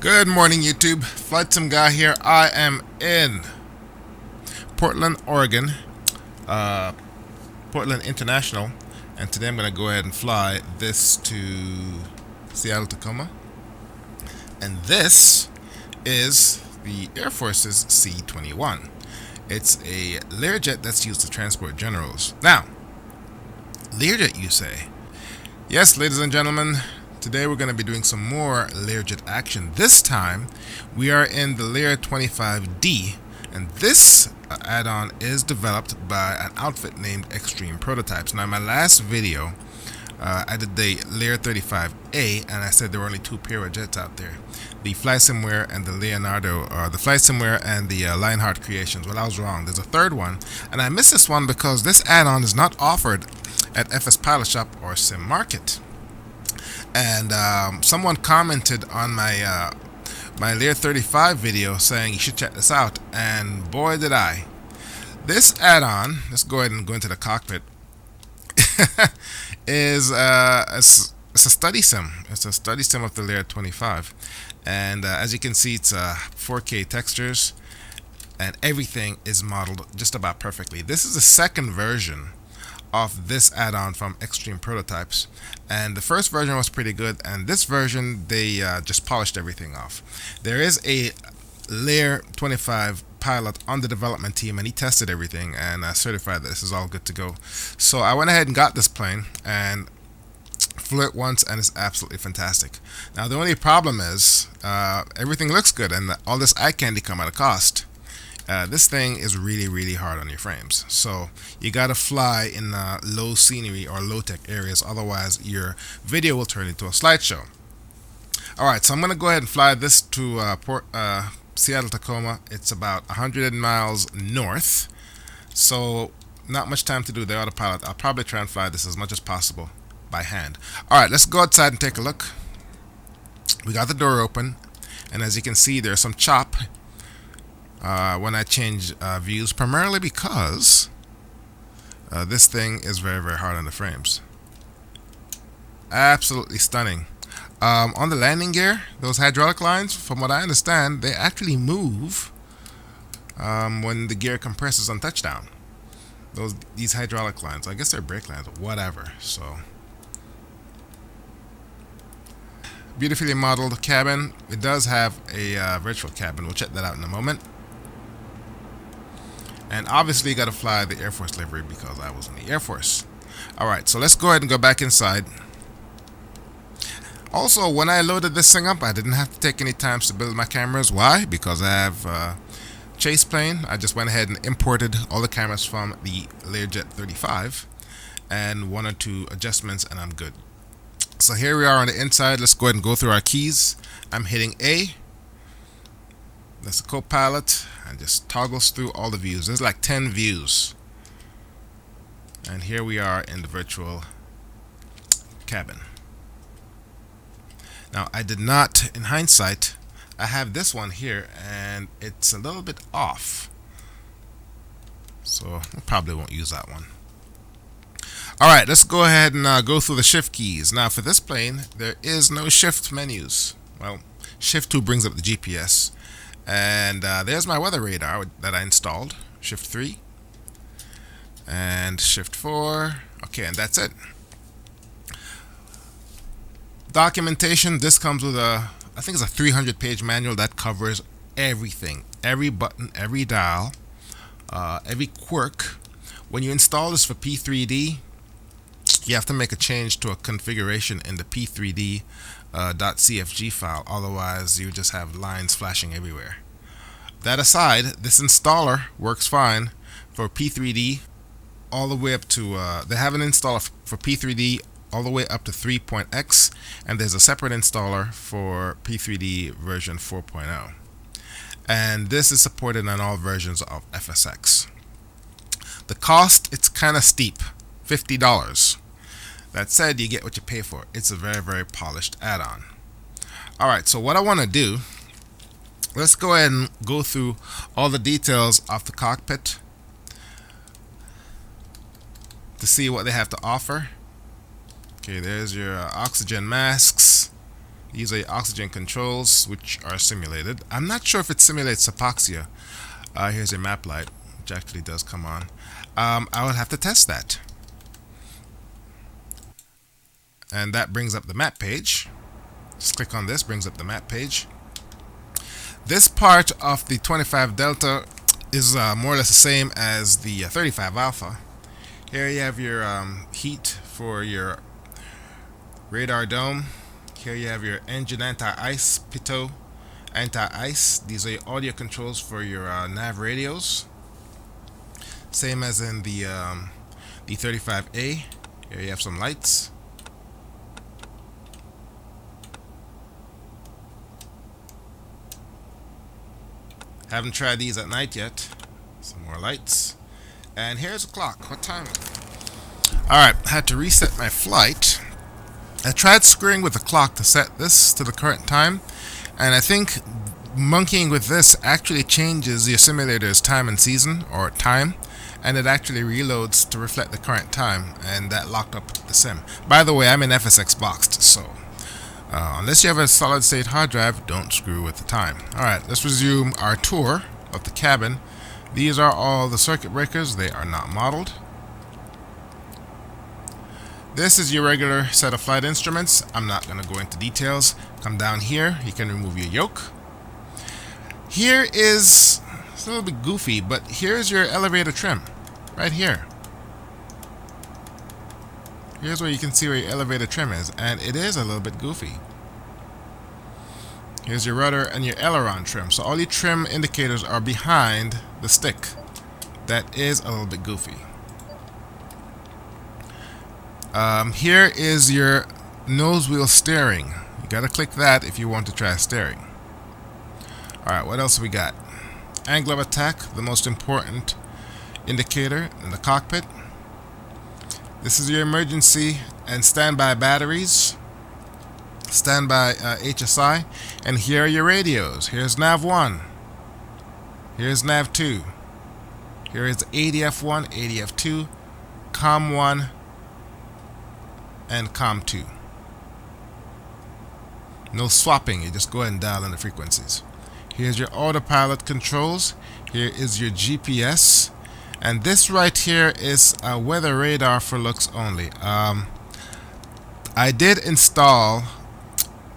Good morning, YouTube. Flightsimguy here. I am in Portland, Oregon, Portland International, and today I'm going to go ahead and fly this to Seattle, Tacoma. And this is the Air Force's C-21. It's a Learjet that's used to transport generals. Now, Learjet, you say? Yes, ladies and gentlemen. Today we're going to be doing some more Learjet action. This time we are in the Learjet 25D, and this add-on is developed by an outfit named Xtremeprototypes. Now in my last video I did the Learjet 25A, and I said there were only two pair of jets out there, the Flysimware and the the Flysimware and the Lionheart Creations. Well, I was wrong. There's a third one, and I missed this one because this add-on is not offered at FS Pilot Shop or Sim Market. And someone commented on my my Learjet 35 video saying you should check this out, and boy did I. This add-on, let's go ahead and go into the cockpit, is it's a study sim. It's a study sim of the Learjet 25, and as you can see, it's 4K textures, and everything is modeled just about perfectly. This is the second version of this add-on from Xtremeprototypes, and the first version was pretty good, and this version they just polished everything off. There is a Learjet 25 pilot on the development team, and he tested everything and certified that this is all good to go. So I went ahead and got this plane and flew it once, and it's absolutely fantastic. Now the only problem is everything looks good, and all this eye candy come at a cost. This thing is really hard on your frames, so you gotta fly in low scenery or low tech areas, otherwise your video will turn into a slideshow. Alright, so I'm gonna go ahead and fly this to Seattle, Tacoma. It's about 100 miles north, so not much time to do the autopilot. I'll probably try and fly this as much as possible by hand. Alright, let's go outside and take a look. We got the door open, and as you can see, there's some chop when I change views, primarily because this thing is very hard on the frames. Absolutely stunning. On the landing gear, those hydraulic lines, from what I understand, they actually move when the gear compresses on touchdown. These hydraulic lines, I guess they're brake lines, whatever. So beautifully modeled cabin. It does have a virtual cabin. We'll check that out in a moment. And obviously you got to fly the Air Force livery because I was in the Air Force. Alright, so let's go ahead and go back inside. Also, when I loaded this thing up, I didn't have to take any time to build my cameras. Why? Because I have chase plane. I just went ahead and imported all the cameras from the Learjet 35 and one or two adjustments, and I'm good. So here we are on the inside. Let's go ahead and go through our keys. I'm hitting A. That's the co-pilot, and just toggles through all the views. There's like 10 views. And here we are in the virtual cabin. Now I did not, in hindsight, I have this one here and it's a little bit off. So I probably won't use that one. Alright, let's go ahead and go through the shift keys. Now for this plane, there is no shift menus. Well, shift 2 brings up the GPS. And there's my weather radar that I installed. Shift 3 and Shift 4. Okay, and that's it. Documentation. This comes with I think it's a 300-page manual that covers everything, every button, every dial, every quirk. When you install this for P3D, you have to make a change to a configuration in the P3D .cfg file, otherwise you just have lines flashing everywhere. That aside, this installer works fine for P3D all the way up to they have an installer for P3D all the way up to 3.x, and there's a separate installer for P3D version 4.0, and this is supported on all versions of FSX. The cost, it's kind of steep, $50. That said, you get what you pay for. It's a very polished add-on. Alright, so what I want to do, let's go ahead and go through all the details of the cockpit to see what they have to offer. Okay, there's your oxygen masks, These are oxygen controls, which are simulated. I'm not sure if it simulates hypoxia. Here's a map light, which actually does come on. I would have to test that. And that brings up the map page. Just click on this, brings up the map page. This part of the 25 Delta is more or less the same as the 35 Alpha. Here you have your heat for your radar dome. Here you have your engine anti-ice, pitot, anti-ice. These are your audio controls for your nav radios. Same as in the 35A. Here you have some lights. Haven't tried these at night yet. Some more lights. And here's a clock. What time is it? Alright, had to reset my flight. I tried screwing with the clock to set this to the current time, and I think monkeying with this actually changes your simulator's time and season, or time, and it actually reloads to reflect the current time, and that locked up the sim. By the way, I'm in FSX boxed, so unless you have a solid state hard drive, don't screw with the time. Alright, let's resume our tour of the cabin. These are all the circuit breakers. They are not modeled. This is your regular set of flight instruments. I'm not going to go into details. Come down here. You can remove your yoke. Here is, it's a little bit goofy, but here's your elevator trim. Right here. Here's where you can see where your elevator trim is, and it is a little bit goofy. Here's your rudder and your aileron trim. So all your trim indicators are behind the stick. That is a little bit goofy. Here is your nose wheel steering. You gotta click that if you want to try steering. Alright, what else we got? Angle of attack, the most important indicator in the cockpit. This is your emergency and standby batteries, standby HSI, and here are your radios. Here's nav 1, here's nav 2, here is ADF1, ADF2, COM1, and COM2. No swapping, you just go ahead and dial in the frequencies. Here's your autopilot controls, here is your GPS, and this right here is a weather radar for looks only. I did install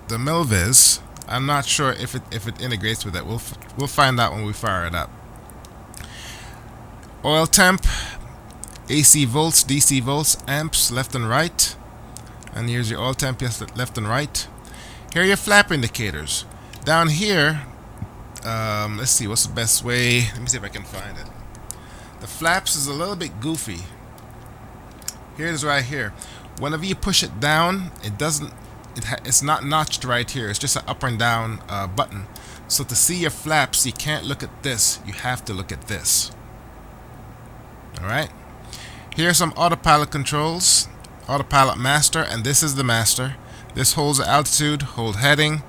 the Milviz. I'm not sure if it integrates with it. We'll find out when we fire it up. Oil temp, AC volts, DC volts, amps left and right, and here's your oil temp left and right. Here are your flap indicators. Down here, let's see what's the best way. Let me see if I can find it. The flaps is a little bit goofy. Here it is right here. Whenever you push it down, it's not notched right here. It's just an up and down button. So to see your flaps, you can't look at this. You have to look at this. Alright. Here are some autopilot controls. Autopilot master, and this is the master. This holds the altitude, hold heading.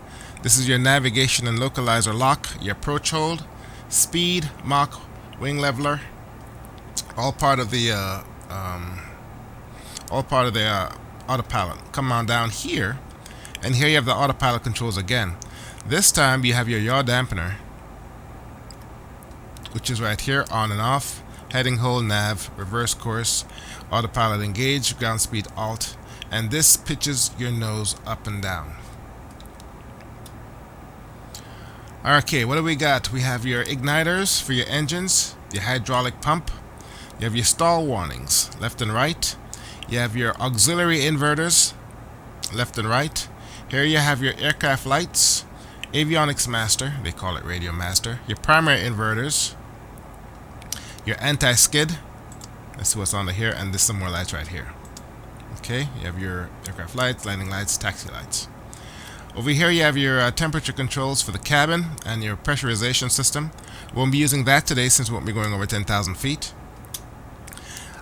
This is your navigation and localizer lock, your approach hold, speed, Mach, wing leveler. All part of the autopilot. Come on down here, and here you have the autopilot controls again. This time you have your yaw dampener, which is right here, on and off, heading, hold, nav, reverse course, autopilot engage, ground speed alt, and this pitches your nose up and down. Okay, what do we got? We have your igniters for your engines, your hydraulic pump. You have your stall warnings, left and right. You have your auxiliary inverters, left and right. Here you have your aircraft lights, avionics master, they call it radio master. Your primary inverters, your anti-skid. Let's see what's on here, and there's some more lights right here. Okay, you have your aircraft lights, landing lights, taxi lights. Over here you have your temperature controls for the cabin and your pressurization system. We won't be using that today since we won't be going over 10,000 feet.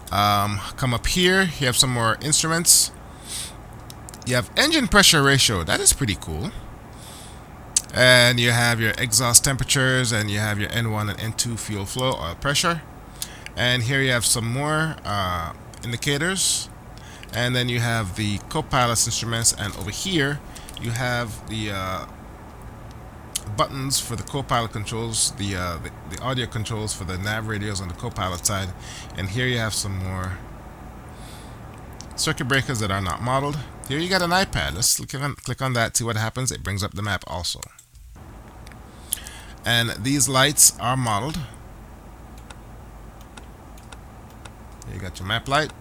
Come up here, you have some more instruments. You have engine pressure ratio, that is pretty cool. And you have your exhaust temperatures, and you have your N1 and N2 fuel flow, oil pressure. And here you have some more indicators. And then you have the co-pilot's instruments, and over here you have the buttons for the co-pilot controls, the audio controls for the nav radios on the co-pilot side, and here you have some more circuit breakers that are not modeled. Here you got an iPad. Let's click on that, see what happens. It brings up the map also. And these lights are modeled. Here you got your map light.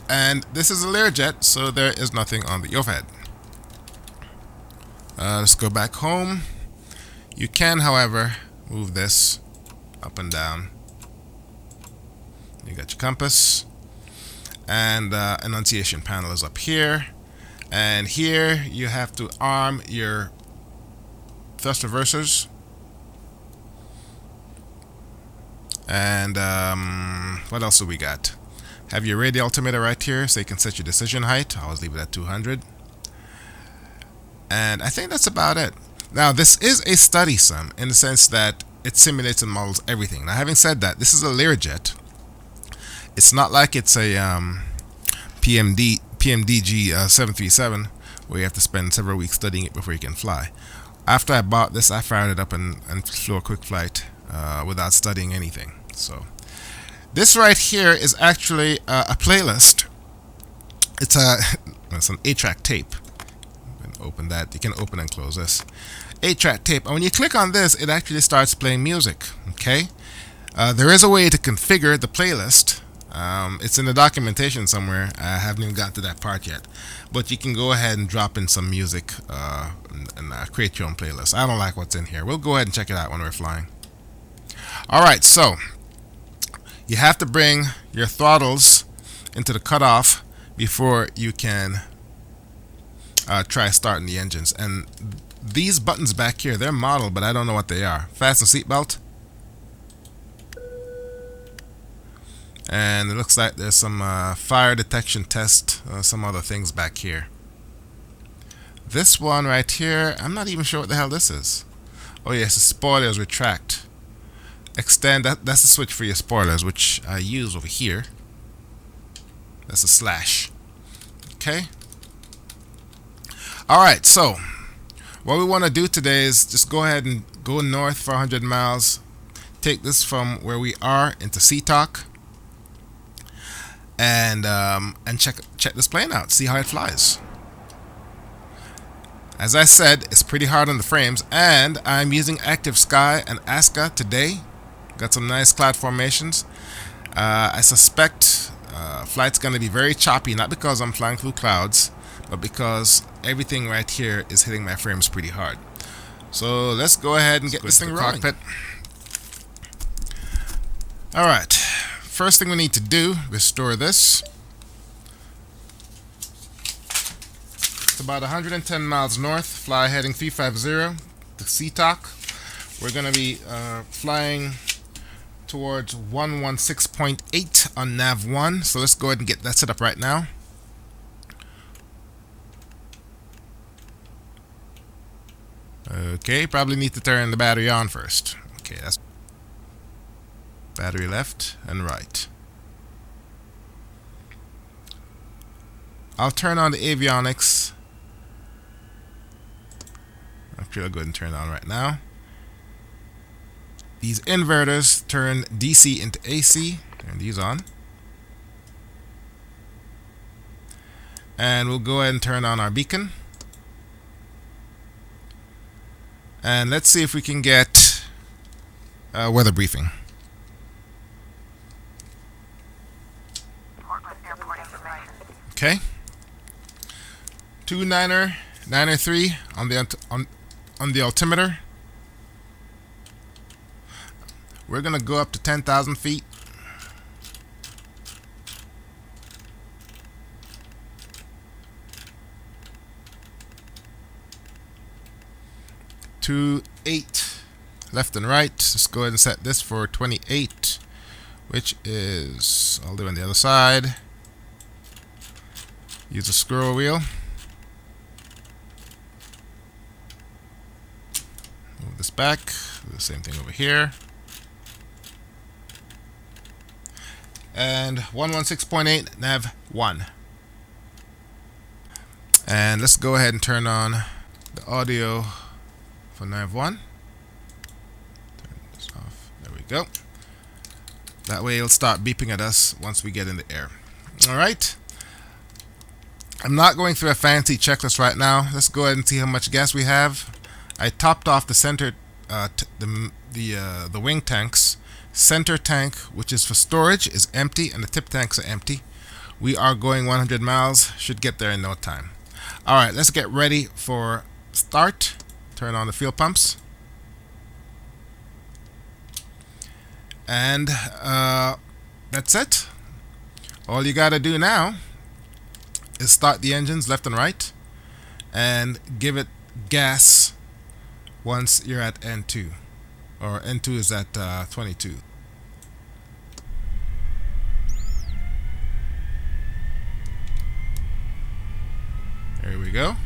And this is a Learjet, so there is nothing on the overhead. Let's go back home. You can, however, move this up and down. You got your compass, and annunciation panel is up here. And here you have to arm your thrust reversers. And what else do we got? Have your radial altimeter right here, so you can set your decision height. I always leave it at 200. And I think that's about it. Now, this is a study sim in the sense that it simulates and models everything. Now, having said that, this is a Learjet. It's not like it's a PMDG 737 where you have to spend several weeks studying it before you can fly. After I bought this, I fired it up and flew a quick flight without studying anything. So this right here is actually a playlist. It's an 8-track tape. Open that. You can open and close this 8-track tape, and when you click on this, it actually starts playing music. Okay, there is a way to configure the playlist. It's in the documentation somewhere. I haven't even got to that part yet, but you can go ahead and drop in some music and create your own playlist. I don't like what's in here. We'll go ahead and check it out when we're flying. Alright, so you have to bring your throttles into the cutoff before you can try starting the engines. And these buttons back here, they're modeled, but I don't know what they are. Fasten seatbelt. And it looks like there's some fire detection test, some other things back here. This one right here, I'm not even sure what the hell this is. Oh yes, the spoilers retract. Extend, that's the switch for your spoilers, which I use over here. That's a slash. Okay. Alright, so what we want to do today is just go ahead and go north for 100 miles. Take this from where we are into Seatoc. And check this plane out, see how it flies. As I said, it's pretty hard on the frames, and I'm using Active Sky and ASCA today. Got some nice cloud formations. I suspect flight's going to be very choppy, not because I'm flying through clouds, but because everything right here is hitting my frames pretty hard. So let's go ahead and get this thing rolling. Cockpit. Alright, first thing we need to do, restore this. It's about 110 miles north, fly heading 350 to Seatoc. We're going to be flying towards 116.8 on nav 1, so let's go ahead and get that set up right now. Okay, probably need to turn the battery on first. Okay, that's battery left and right. I'll turn on the avionics. Actually, I'll go ahead and turn it on right now. These inverters turn DC into AC. Turn these on. And we'll go ahead and turn on our beacon. And let's see if we can get weather briefing. Okay. 29er, 903 on the altimeter. We're gonna go up to 10,000 feet. To 8 left and right. Let's go ahead and set this for 28, which is, I'll do it on the other side. Use a scroll wheel. Move this back. Do the same thing over here. And 116.8 nav 1. And let's go ahead and turn on the audio for nav 1. Turn this off. There we go. That way it'll start beeping at us once we get in the air. Alright. I'm not going through a fancy checklist right now. Let's go ahead and see how much gas we have. I topped off the center, the wing tanks. Center tank, which is for storage, is empty, and the tip tanks are empty. We are going 100 miles. Should get there in no time. Alright, let's get ready for start. Turn on the fuel pumps. And that's it. All you gotta do now is start the engines left and right and give it gas once you're at N2, or N2 is at 22. There we go.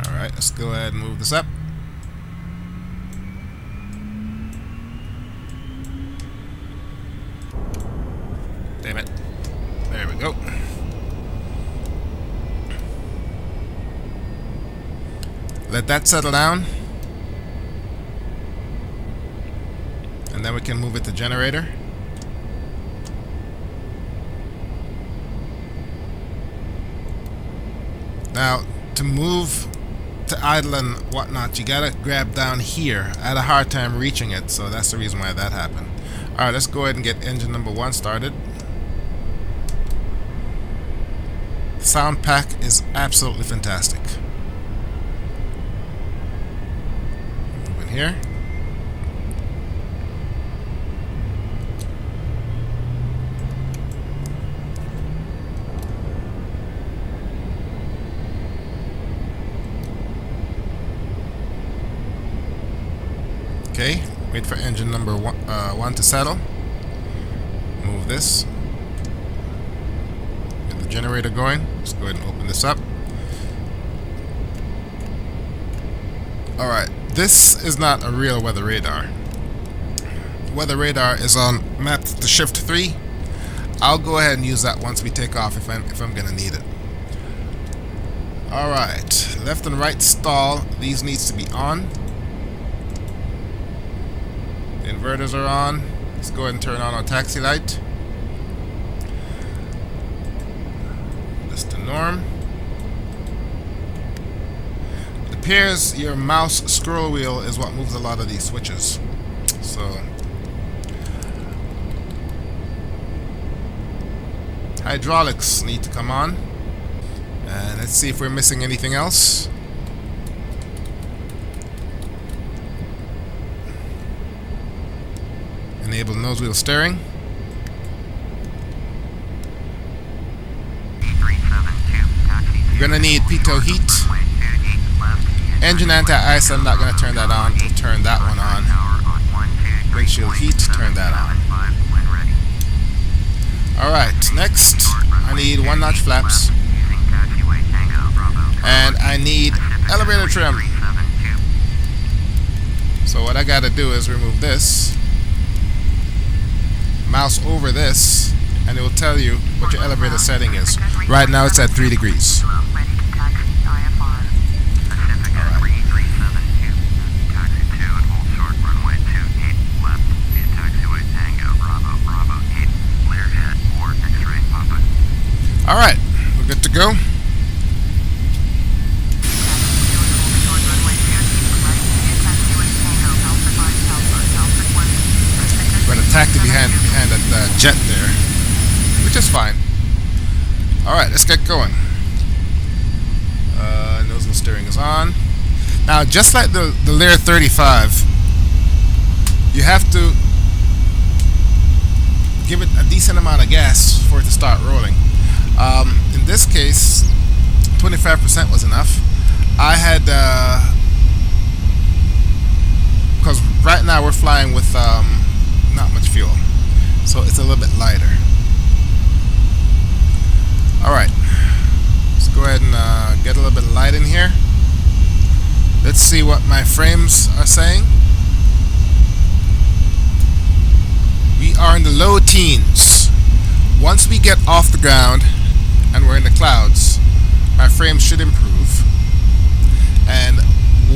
Alright, let's go ahead and move this up. Damn it. There we go. Let that settle down. And then we can move it to generator. Now, to move to idle and whatnot, you gotta grab down here. I had a hard time reaching it, so that's the reason why that happened. Alright, let's go ahead and get engine number 1 started. Sound pack is absolutely fantastic. Move in here. Okay, wait for engine number 1 to settle. Move this. Get the generator going. Let's go ahead and open this up. Alright, this is not a real weather radar. Weather radar is on mapped to shift 3. I'll go ahead and use that once we take off if I'm gonna need it. Alright, left and right stall. These needs to be on. Inverters are on. Let's go ahead and turn on our taxi light. This to norm. It appears your mouse scroll wheel is what moves a lot of these switches. So hydraulics need to come on. And let's see if we're missing anything else. Enable nose wheel steering. You're gonna need pitot heat. Engine anti-ice, I'm not gonna turn that on. We'll turn that one on. Windshield heat, turn that on. Alright, next I need 1-notch flaps. And I need elevator trim. So what I gotta do is remove this. Mouse over this, and it will tell you what your elevator setting is. Right now it's at 3 degrees. Alright, we're good to go. We're going to tack it behind that jet there, which is fine. Alright, let's get going. Nose wheel steering is on. Now, just like the Lear 35, you have to give it a decent amount of gas for it to start rolling. In this case, 25% was enough. I had, because right now we're flying with not much fuel, so it's a little bit lighter. Alright, let's go ahead and get a little bit of light in here. Let's see what my frames are saying. We low teens. Once we get off the ground and we're in the clouds, my frame should improve. And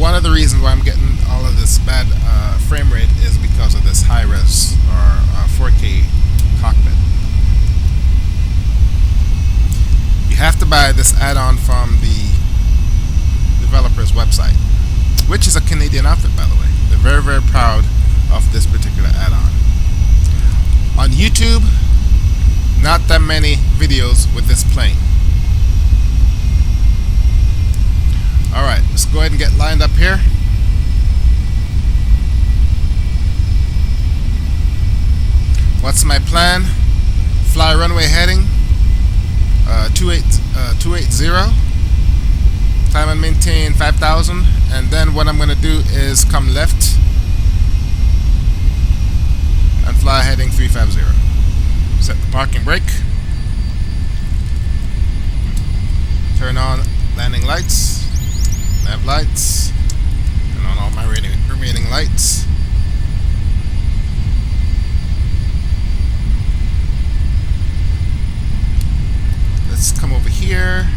one of the reasons why I'm getting all of this bad frame rate is because of this high-res or 4K cockpit. You have to buy this add-on from the developer's website, which is a Canadian outfit, by the way. They're very, very proud of this particular add-on. On YouTube, not that many videos with this plane. Alright, let's go ahead and get lined up here. What's my plan? Fly runway heading 280. Time and maintain 5,000. And then what I'm going to do is come left and fly heading 350. Set the parking brake. Turn on landing lights, nav lights, and on all my remaining lights. Let's come over here.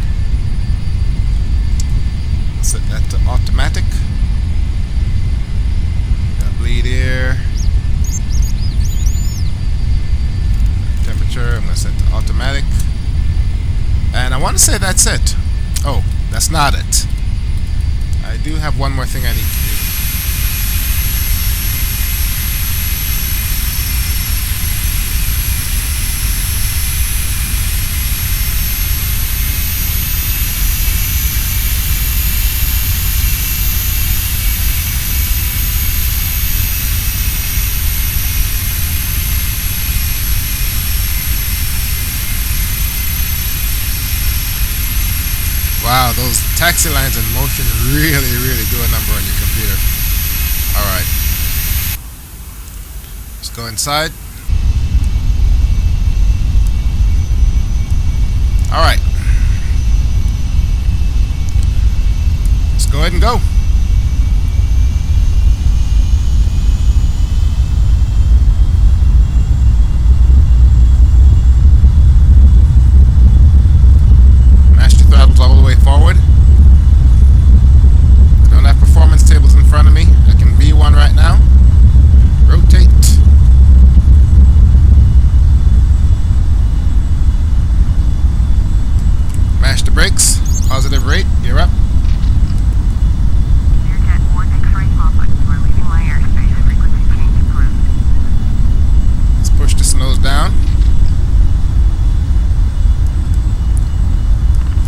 Set that to automatic. Got bleed air. Temperature, I'm going to set to automatic. And I want to say that's it. Oh, that's not it. I do have one more thing I need to do. Wow, those taxi lines in motion really, really do a number on your computer. Alright. Let's go inside. Alright. Let's go ahead and go. All the way forward. I don't have performance tables in front of me. I can view one right now. Rotate. Mash the brakes. Positive rate. You're up. Learjet 1 X-ray Papa. You are leaving my airspace. Frequency change approved. Let's push this nose down.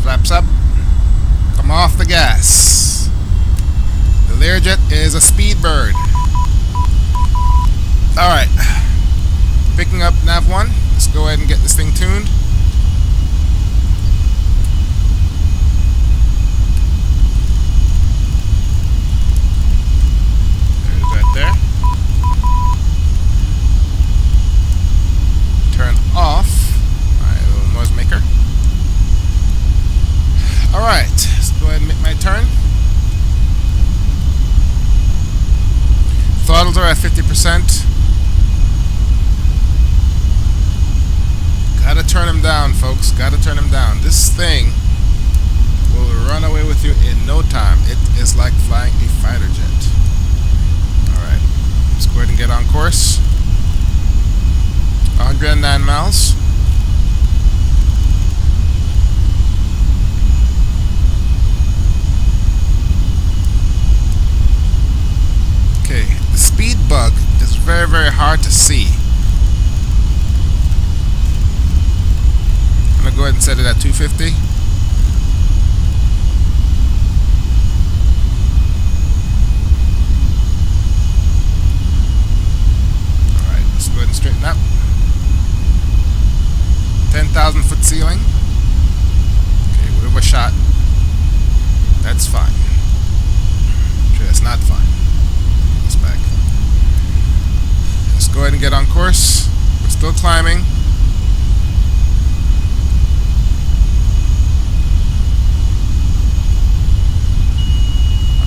Flaps up. Come off the gas. The Learjet is a speed bird. Alright. Picking up nav 1. Let's go ahead and get this thing tuned. There it is right there. Turn off my little noisemaker. Alright, let's go ahead and make my turn. Throttles are at 50%. Gotta turn them down, folks. Gotta turn them down. This thing will run away with you in no time. It is like flying a fighter jet. Alright, let's go ahead and get on course. 109 miles. Okay, the speed bug is very, very hard to see. I'm going to go ahead and set it at 250. Alright, let's go ahead and straighten up. 10,000 foot ceiling. Okay, we overshot. That's fine. Actually, that's not fine. Let's back. Let's go ahead and get on course. We're still climbing.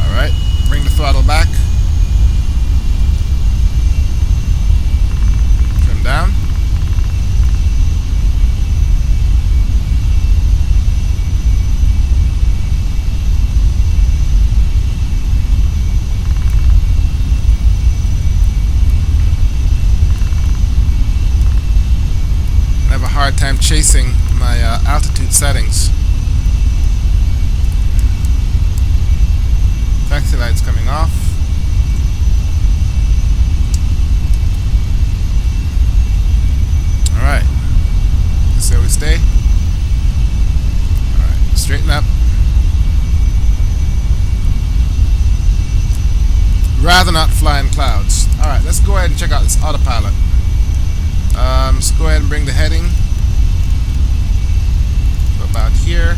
Alright, bring the throttle back. Trim down. time chasing my altitude settings. Taxi lights coming off. Alright. This is where we stay. Alright, straighten up. Rather not fly in clouds. Alright, let's go ahead and check out this autopilot. Let's go ahead and bring the heading to about here.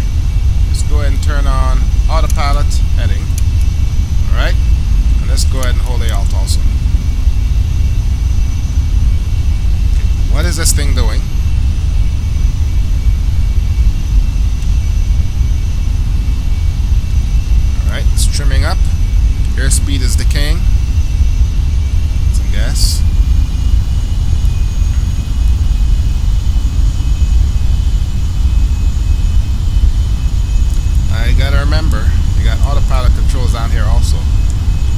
Let's go ahead and turn on autopilot heading. Alright, and let's go ahead and hold the alt also. Okay, what is this thing doing? Alright, it's trimming up. Airspeed is decaying. Some gas. You gotta remember, you got autopilot controls down here also.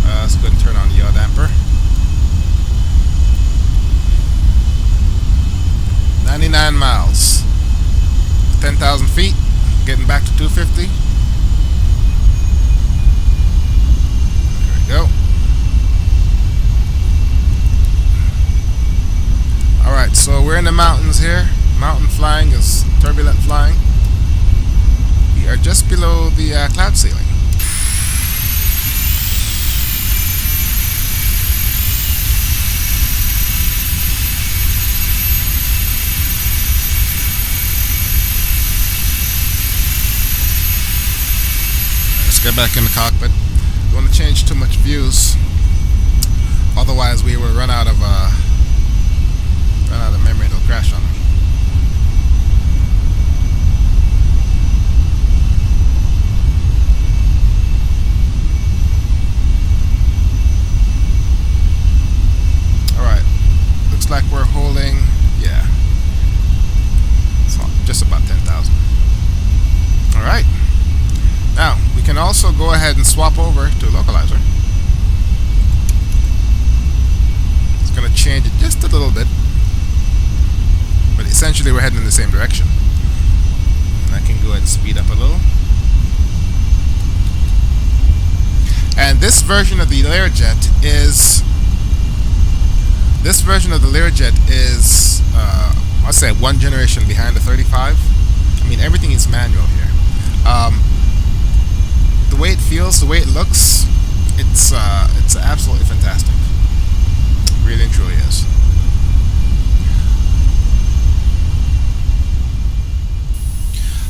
Let's go ahead and turn on the yaw damper. 99 miles. 10,000 feet. Getting back to 250. There we go. Alright, so we're in the mountains here. Mountain flying is turbulent flying. We are just below the cloud ceiling. Let's get back in the cockpit. Don't want to change too much views, otherwise we will run out of memory and it'll crash on me. Looks like we're holding, yeah, so just about 10,000. Alright, now we can also go ahead and swap over to localizer. It's going to change it just a little bit, but essentially we're heading in the same direction. And I can go ahead and speed up a little. And this version of the Learjet is I'd say one generation behind the 35. I mean, everything is manual here. The way it feels, the way it looks, it's absolutely fantastic. It really and truly is.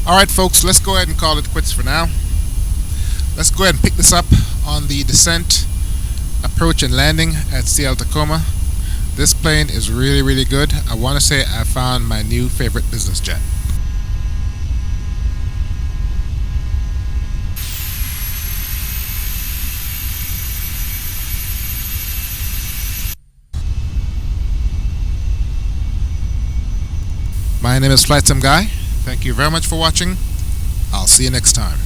Alright folks, let's go ahead and call it quits for now. Let's go ahead and pick this up on the descent, approach and landing at Seattle Tacoma. This plane is really, really good. I want to say I found my new favorite business jet. My name is Flightsimguy. Thank you very much for watching. I'll see you next time.